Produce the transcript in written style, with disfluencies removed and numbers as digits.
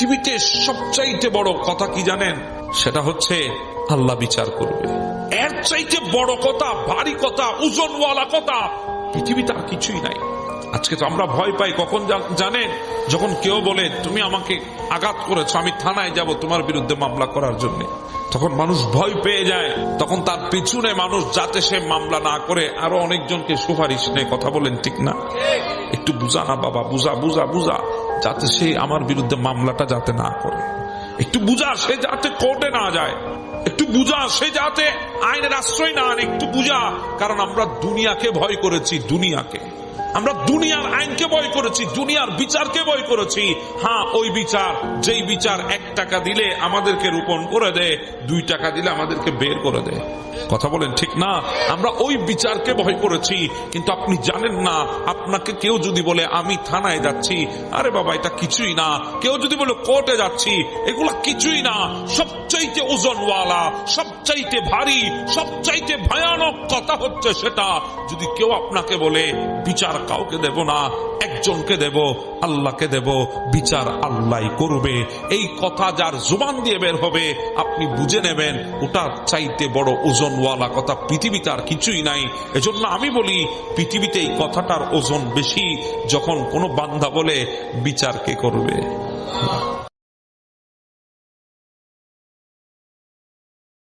পৃথিবীতে সবচাইতে বড় কথা কি জানেন? সেটা হচ্ছে আল্লাহ বিচার করবে। এর চাইতে বড় কথা, ভারী কথা, ওজনওয়ালা কথা পৃথিবীতে আর কিছুই নাই। আজকে তো আমরা ভয় পাই কখন জানেন? যখন কেউ বলে তুমি আমাকে আঘাত করেছো, আমি থানায় যাব তোমার বিরুদ্ধে মামলা করার জন্য। তখন মানুষ ভয় পেয়ে যায়। তখন তার পিছনে মানুষ যাতে সে মামলা না করে আরো অনেকজনকে সুপারিশ নেয়। কথা বলেন ঠিক না? একটু বুঝা না বাবা, বুঝা বুঝা বুঝা, যাতে সে আমার বিরুদ্ধে মামলাটা যাতে না করে। একটু বুঝা, সে যাতে কোর্টে না যায়। একটু বুঝা, সে যাতে আইনের আশ্রয় না আনে। একটু বুঝা, কারণ আমরা দুনিয়াকে ভয় করেছি। দুনিয়াকে আমরা দুনিয়ার আইনকে ভয় করেছি, দুনিয়ার বিচারকে ভয় করেছি। হ্যাঁ, ওই বিচার, যেই বিচার 1 টাকা দিলে আমাদেরকে রোপণ করে দেয়, 2 টাকা দিলে আমাদেরকে বের করে দেয়। কথা বলেন ঠিক না? আমরা ওই বিচারকে ভয় করেছি। কিন্তু আপনি জানেন না, আপনাকে কেউ যদি বলে আমি থানায় যাচ্ছি, আরে বাবা এটা কিছুই না। কেউ যদি বলে কোর্টে যাচ্ছি, এগুলা কিছুই না। সবচাইতে ওজনওয়ালা, সবচাইতে ভারী, সবচাইতে ভয়ানক কথা হচ্ছে সেটা যদি কেউ আপনাকে বলে বিচার কাউকে দেব না, একজনকে দেব, আল্লাহকে দেব, বিচার আল্লাহ করবে। এই কথা যার জুবান দিয়ে বের হবে, আপনি বুঝে নেবেন ওটা চাইতে বড় ওজনওয়ালা কথা পৃথিবীতে আর কিছুই নাই। এজন্য আমি বলি পৃথিবীতে এই কথাটার ওজন বেশি যখন কোনো বান্দা বলে বিচার কে করবে।